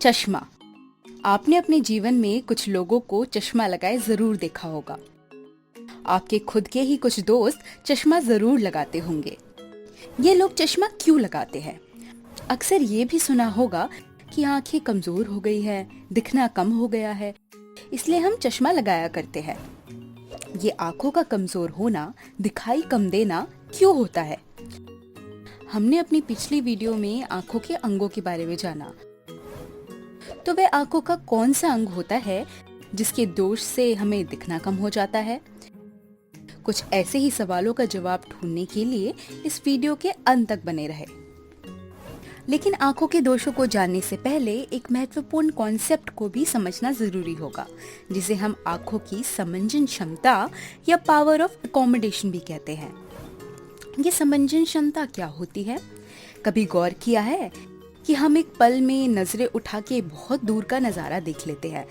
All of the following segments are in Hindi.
चश्मा। आपने अपने जीवन में कुछ लोगों को चश्मा लगाए जरूर देखा होगा। आपके खुद के ही कुछ दोस्त चश्मा जरूर लगाते होंगे। ये लोग चश्मा क्यों लगाते हैं? अक्सर ये भी सुना होगा कि आंखें कमजोर हो गई है, दिखना कम हो गया है, इसलिए हम चश्मा लगाया करते हैं। ये आंखों का कमजोर होना, दिखाई कम देना क्यों होता है? हमने अपनी पिछली वीडियो में आंखों के अंगों के बारे में जाना। तो वह आंखों का कौन सा अंग होता है जिसके दोष से हमें दिखना कम हो जाता है? कुछ ऐसे ही सवालों का जवाब ढूंढने के लिए इस वीडियो के अंत तक बने रहे। लेकिन आंखों के दोषों को जानने से पहले एक महत्वपूर्ण कॉन्सेप्ट को भी समझना जरूरी होगा, जिसे हम आंखों की समंजन क्षमता या पावर ऑफ अकोमोडेशन भी कहते हैं। ये समंजन क्षमता क्या होती है? कभी गौर किया है कि हम एक पल में नजरें उठा के बहुत दूर का नजारा देख लेते हैं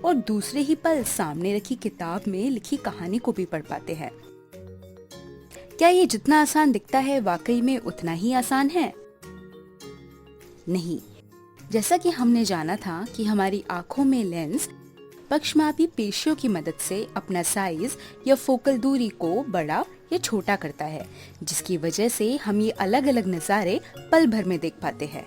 और दूसरे ही पल सामने रखी किताब में लिखी कहानी को भी पढ़ पाते हैं। क्या ये जितना आसान दिखता है वाकई में उतना ही आसान है? नहीं। जैसा कि हमने जाना था कि हमारी आंखों में लेंस पक्षमापी पेशियों की मदद से अपना साइज या फोकल दूरी को बड़ा या छोटा करता है, जिसकी वजह से हम ये अलग अलग नजारे पल भर में देख पाते हैं।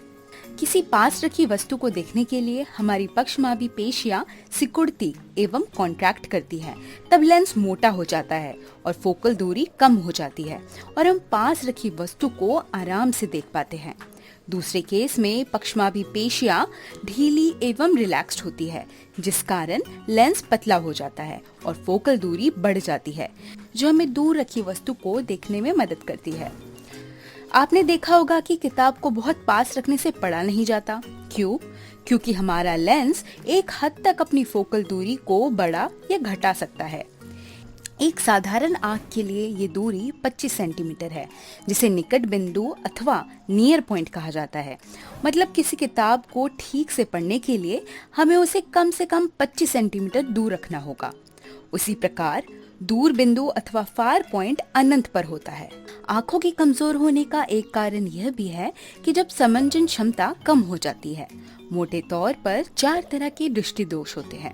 किसी पास रखी वस्तु को देखने के लिए हमारी पक्षमापी पेशियां सिकुड़ती एवं कॉन्ट्रैक्ट करती है, तब लेंस मोटा हो जाता है और फोकल दूरी कम हो जाती है और हम पास रखी वस्तु को आराम से देख पाते हैं। दूसरे केस में पक्षमापी पेशियां ढीली एवं रिलैक्स्ड होती है, जिस कारण लेंस पतला हो जाता है और फोकल दूरी बढ़ जाती है, जो हमें दूर रखी वस्तु को देखने में मदद करती है। आपने देखा होगा कि किताब को बहुत पास रखने से पढ़ा नहीं जाता। क्यों? क्योंकि हमारा लेंस एक हद तक अपनी फोकल दूरी को बढ़ा या घटा सकता है। एक साधारण आंख के लिए ये दूरी 25 सेंटीमीटर है, जिसे निकट बिंदु अथवा नियर पॉइंट कहा जाता है। मतलब किसी किताब को ठीक से पढ़ने के लिए हमें उसे कम से कम 25 सेंटीमीटर दूर रखना होगा। उसी प्रकार दूर बिंदु अथवा फार पॉइंट अनंत पर होता है। आंखों की कमजोर होने का एक कारण यह भी है कि जब समंजन क्षमता कम हो जाती है। मोटे तौर पर 4 तरह के दृष्टि दोष होते हैं।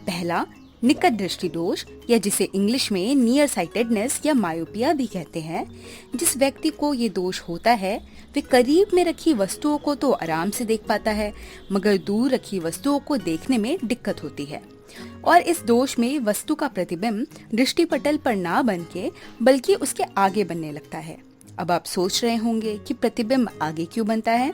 पहला, निकट दृष्टि दोष, या जिसे इंग्लिश में नियर साइटेडनेस या मायोपिया भी कहते हैं। जिस व्यक्ति को ये दोष होता है वे करीब में रखी वस्तुओं को तो आराम से देख पाता है, मगर दूर रखी वस्तुओं को देखने में दिक्कत होती है। और इस दोष में वस्तु का प्रतिबिंब दृष्टिपटल पर ना बन के बल्कि उसके आगे बनने लगता है। अब आप सोच रहे होंगे कि प्रतिबिंब आगे क्यों बनता है?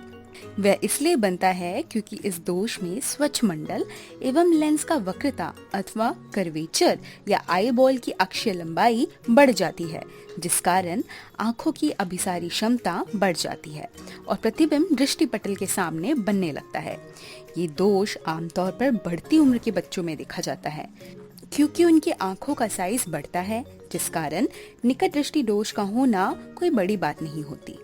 वह इसलिए बनता है क्योंकि इस दोष में स्वच्छ मंडल एवं लेंस का वक्रता अथवा कर्वेचर या आई बॉल की अक्षीय लंबाई बढ़ जाती है, जिस कारण आंखों की अभिसारी क्षमता बढ़ जाती है और प्रतिबिंब दृष्टिपटल के सामने बनने लगता है। ये दोष आमतौर पर बढ़ती उम्र के बच्चों में देखा जाता है, क्योंकि उनकी आंखों का साइज बढ़ता है, जिस कारण निकट दृष्टि दोष का होना कोई बड़ी बात नहीं होती।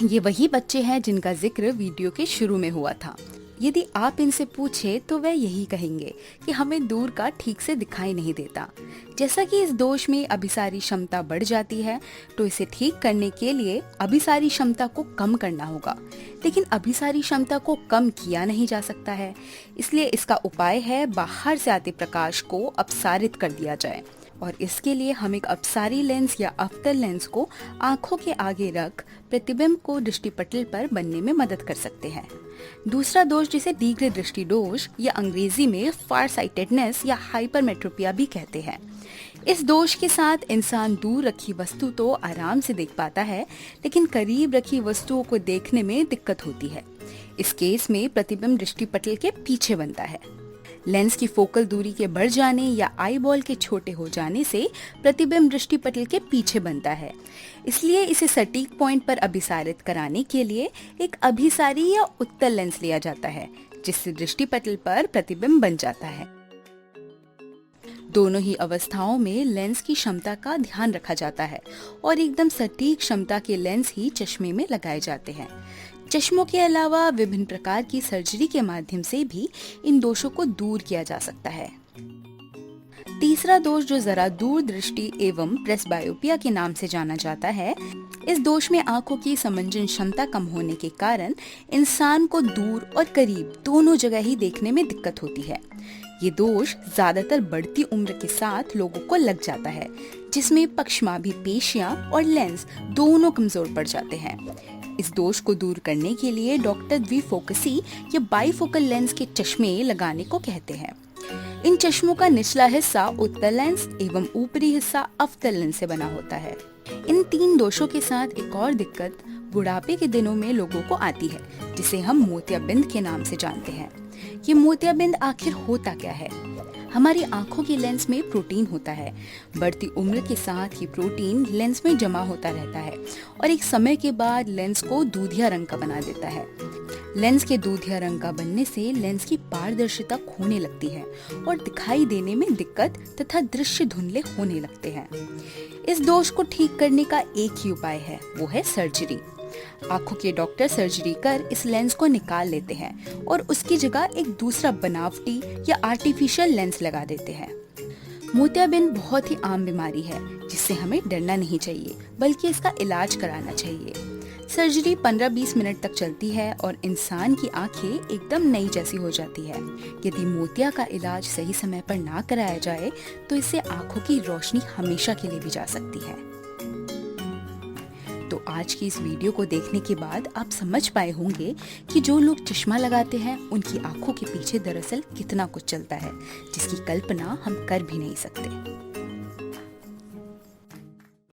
ये वही बच्चे हैं जिनका जिक्र वीडियो के शुरू में हुआ था। यदि आप इनसे पूछे तो वह यही कहेंगे कि हमें दूर का ठीक से दिखाई नहीं देता। जैसा कि इस दोष में अभिसारी क्षमता बढ़ जाती है, तो इसे ठीक करने के लिए अभिसारी क्षमता को कम करना होगा। लेकिन अभिसारी क्षमता को कम किया नहीं जा सकता है, इसलिए इसका उपाय है बाहर से आते प्रकाश को अपसारित कर दिया जाए। और इसके लिए हम एक अपसारी लेंस या अवतल लेंस को आंखों के आगे रख प्रतिबिंब को दृष्टिपटल पर बनने में मदद कर सकते हैं। दूसरा दोष, जिसे दीर्घ दृष्टि दोष या अंग्रेजी में फार साइटेडनेस या हाइपरमेट्रोपिया भी कहते हैं। इस दोष के साथ इंसान दूर रखी वस्तु तो आराम से देख पाता है, लेकिन करीब रखी वस्तुओं को देखने में दिक्कत होती है। इस केस में प्रतिबिंब दृष्टिपटल के पीछे बनता है। लेंस की फोकल दूरी के बढ़ जाने या आई बॉल के छोटे हो जाने से प्रतिबिंब दृष्टिपटल के पीछे बनता है। इसलिए इसे सटीक पॉइंट पर अभिसारित कराने के लिए एक अभिसारी या उत्तल लेंस लिया जाता है, जिससे दृष्टिपटल पर प्रतिबिंब बन जाता है। दोनों ही अवस्थाओं में लेंस की क्षमता का ध्यान रखा जाता है और एकदम सटीक क्षमता के लेंस ही चश्मे में लगाए जाते हैं। चश्मों के अलावा विभिन्न प्रकार की सर्जरी के माध्यम से भी इन दोषों को दूर किया जा सकता है। तीसरा दोष जो जरा दूरदृष्टि एवं प्रेसबायोपिया के नाम से जाना जाता है, इस दोष में आंखों की समंजन क्षमता कम होने के कारण इंसान को दूर और करीब दोनों जगह ही देखने में दिक्कत होती है। ये दोष ज्यादातर बढ़ती उम्र के साथ लोगों को लग जाता है, जिसमें पक्षमाभी पेशियां और लेंस दोनों कमजोर पड़ जाते हैं। इस दोष को दूर करने के लिए डॉक्टर द्विफोकसी या बाईफोकल लेंस के चश्मे लगाने को कहते हैं। इन चश्मों का निचला हिस्सा उत्तल लेंस एवं ऊपरी हिस्सा अवतल लेंस से बना होता है। इन 3 दोषों के साथ एक और दिक्कत बुढ़ापे के दिनों में लोगों को आती है, जिसे हम मोतियाबिंद के नाम से जानते हैं। ये मोतियाबिंद आखिर होता क्या है? हमारी आंखों की लेंस में प्रोटीन होता है। बढ़ती उम्र के साथ ये प्रोटीन लेंस में जमा होता रहता है और एक समय के बाद लेंस को दूधिया रंग का बना देता है। लेंस के दूधिया रंग का बनने से लेंस की पारदर्शिता खोने लगती है और दिखाई देने में दिक्कत तथा दृश्य धुंधले होने लगते हैं। इस दोष को ठीक करने का एक ही उपाय है, वो है सर्जरी। आंखों के डॉक्टर सर्जरी कर इस लेंस को निकाल लेते हैं और उसकी जगह एक दूसरा बनावटी या आर्टिफिशियल लेंस लगा देते हैं। मोतियाबिंद बहुत ही आम बीमारी है, जिससे हमें डरना नहीं चाहिए, बल्कि इसका इलाज कराना चाहिए। सर्जरी 15-20 मिनट तक चलती है और इंसान की आंखें एकदम नई जैसी हो जाती है। यदि मोतिया का इलाज सही समय पर ना कराया जाए तो इससे आंखों की रोशनी हमेशा के लिए भी जा सकती है। तो आज की इस वीडियो को देखने के बाद आप समझ पाए होंगे कि जो लोग चश्मा लगाते हैं उनकी आंखों के पीछे दरअसल कितना कुछ चलता है, जिसकी कल्पना हम कर भी नहीं सकते।